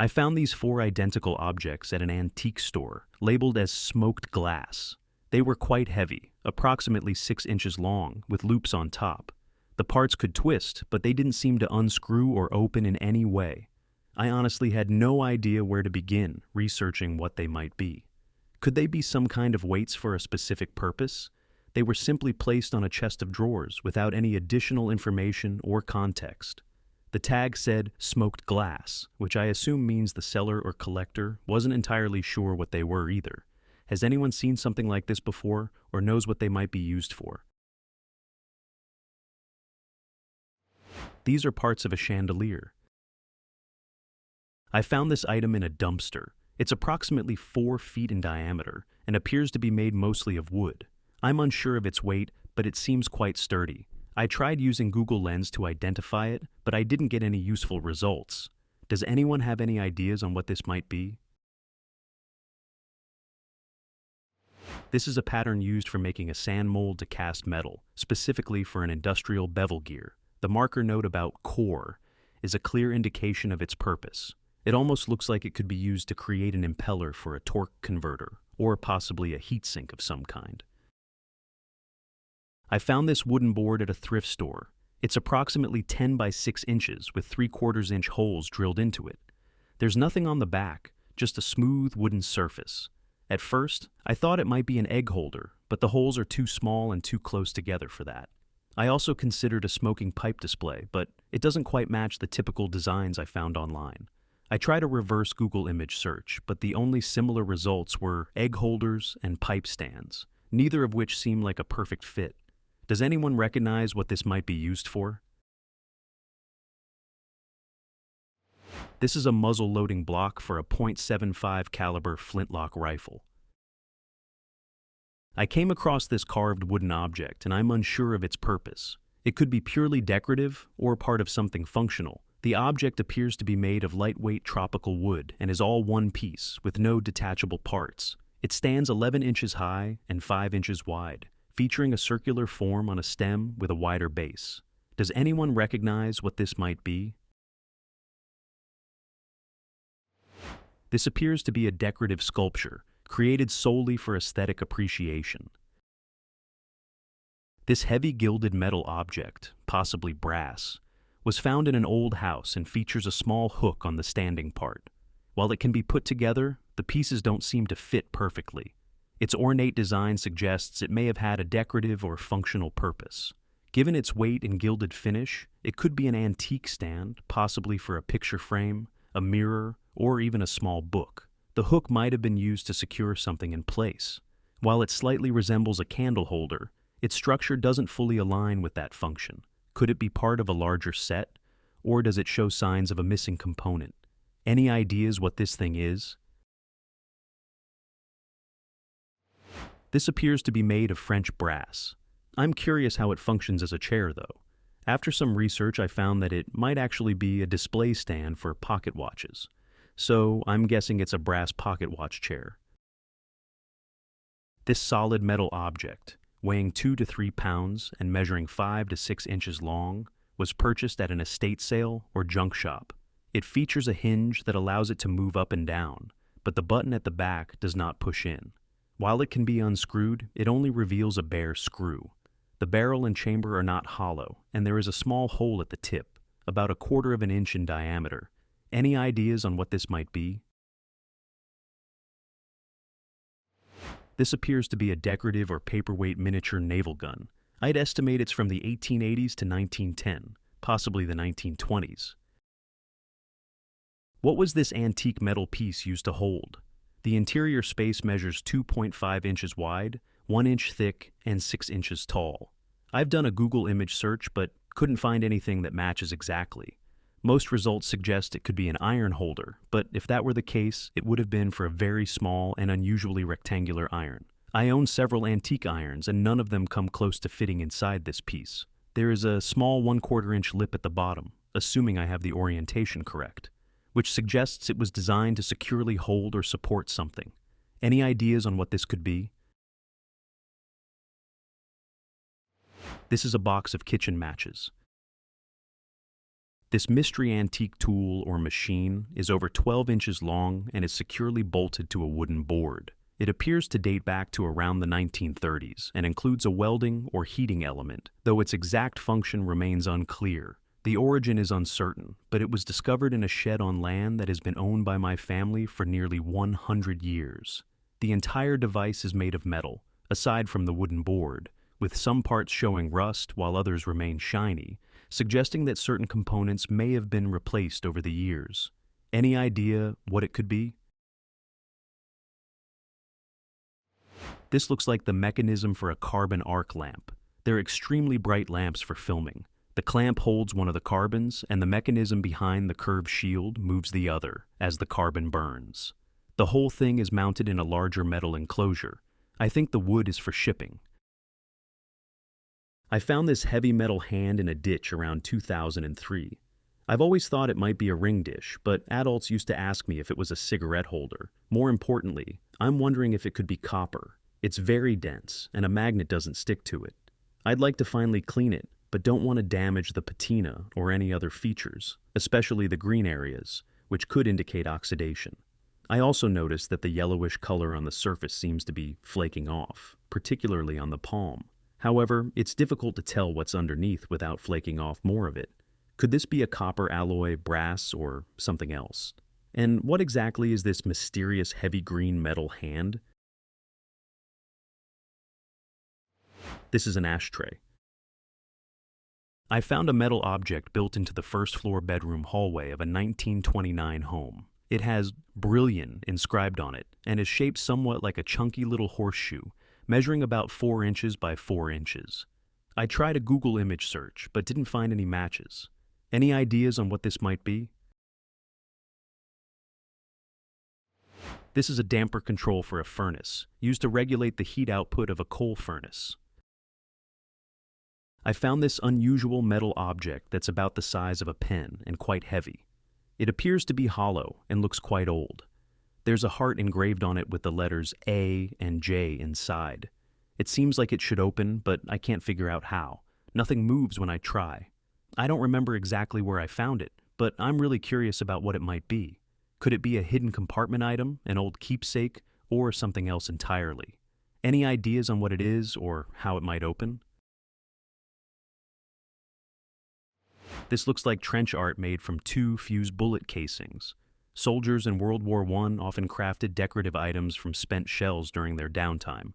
I found these four identical objects at an antique store, labeled as smoked glass. They were quite heavy, approximately 6 inches long, with loops on top. The parts could twist, but they didn't seem to unscrew or open in any way. I honestly had no idea where to begin researching what they might be. Could they be some kind of weights for a specific purpose? They were simply placed on a chest of drawers without any additional information or context. The tag said smoked glass, which I assume means the seller or collector wasn't entirely sure what they were either. Has anyone seen something like this before or knows what they might be used for? These are parts of a chandelier. I found this item in a dumpster. It's approximately 4 feet in diameter and appears to be made mostly of wood. I'm unsure of its weight, but it seems quite sturdy. I tried using Google Lens to identify it, but I didn't get any useful results. Does anyone have any ideas on what this might be? This is a pattern used for making a sand mold to cast metal, specifically for an industrial bevel gear. The marker note about core is a clear indication of its purpose. It almost looks like it could be used to create an impeller for a torque converter, or possibly a heatsink of some kind. I found this wooden board at a thrift store. It's approximately 10 by 6 inches with 3/4 inch holes drilled into it. There's nothing on the back, just a smooth wooden surface. At first, I thought it might be an egg holder, but the holes are too small and too close together for that. I also considered a smoking pipe display, but it doesn't quite match the typical designs I found online. I tried a reverse Google image search, but the only similar results were egg holders and pipe stands, neither of which seem like a perfect fit. Does anyone recognize what this might be used for? This is a muzzle loading block for a .75 caliber flintlock rifle. I came across this carved wooden object and I'm unsure of its purpose. It could be purely decorative or part of something functional. The object appears to be made of lightweight tropical wood and is all one piece with no detachable parts. It stands 11 inches high and 5 inches wide, featuring a circular form on a stem with a wider base. Does anyone recognize what this might be? This appears to be a decorative sculpture, created solely for aesthetic appreciation. This heavy gilded metal object, possibly brass, was found in an old house and features a small hook on the standing part. While it can be put together, the pieces don't seem to fit perfectly. Its ornate design suggests it may have had a decorative or functional purpose. Given its weight and gilded finish, it could be an antique stand, possibly for a picture frame, a mirror, or even a small book. The hook might have been used to secure something in place. While it slightly resembles a candle holder, its structure doesn't fully align with that function. Could it be part of a larger set, or does it show signs of a missing component? Any ideas what this thing is? This appears to be made of French brass. I'm curious how it functions as a chair, though. After some research, I found that it might actually be a display stand for pocket watches. So I'm guessing it's a brass pocket watch chair. This solid metal object, weighing 2 to 3 pounds and measuring 5 to 6 inches long, was purchased at an estate sale or junk shop. It features a hinge that allows it to move up and down, but the button at the back does not push in. While it can be unscrewed, it only reveals a bare screw. The barrel and chamber are not hollow, and there is a small hole at the tip, about 1/4 inch in diameter. Any ideas on what this might be? This appears to be a decorative or paperweight miniature naval gun. I'd estimate it's from the 1880s to 1910, possibly the 1920s. What was this antique metal piece used to hold? The interior space measures 2.5 inches wide, 1 inch thick, and 6 inches tall. I've done a Google image search, but couldn't find anything that matches exactly. Most results suggest it could be an iron holder, but if that were the case, it would have been for a very small and unusually rectangular iron. I own several antique irons, and none of them come close to fitting inside this piece. There is a small 1/4 inch lip at the bottom, assuming I have the orientation correct, which suggests it was designed to securely hold or support something. Any ideas on what this could be? This is a box of kitchen matches. This mystery antique tool or machine is over 12 inches long and is securely bolted to a wooden board. It appears to date back to around the 1930s and includes a welding or heating element, though its exact function remains unclear. The origin is uncertain, but it was discovered in a shed on land that has been owned by my family for nearly 100 years. The entire device is made of metal, aside from the wooden board, with some parts showing rust while others remain shiny, suggesting that certain components may have been replaced over the years. Any idea what it could be? This looks like the mechanism for a carbon arc lamp. They're extremely bright lamps for filming. The clamp holds one of the carbons, and the mechanism behind the curved shield moves the other as the carbon burns. The whole thing is mounted in a larger metal enclosure. I think the wood is for shipping. I found this heavy metal hand in a ditch around 2003. I've always thought it might be a ring dish, but adults used to ask me if it was a cigarette holder. More importantly, I'm wondering if it could be copper. It's very dense, and a magnet doesn't stick to it. I'd like to finally clean it, but don't want to damage the patina or any other features, especially the green areas, which could indicate oxidation. I also noticed that the yellowish color on the surface seems to be flaking off, particularly on the palm. However, it's difficult to tell what's underneath without flaking off more of it. Could this be a copper alloy, brass, or something else? And what exactly is this mysterious heavy green metal hand? This is an ashtray. I found a metal object built into the first-floor bedroom hallway of a 1929 home. It has Brillion inscribed on it and is shaped somewhat like a chunky little horseshoe, measuring about 4 inches by 4 inches. I tried a Google image search, but didn't find any matches. Any ideas on what this might be? This is a damper control for a furnace, used to regulate the heat output of a coal furnace. I found this unusual metal object that's about the size of a pen and quite heavy. It appears to be hollow and looks quite old. There's a heart engraved on it with the letters A and J inside. It seems like it should open, but I can't figure out how. Nothing moves when I try. I don't remember exactly where I found it, but I'm really curious about what it might be. Could it be a hidden compartment item, an old keepsake, or something else entirely? Any ideas on what it is or how it might open? This looks like trench art made from 2 fused bullet casings. Soldiers in World War I often crafted decorative items from spent shells during their downtime.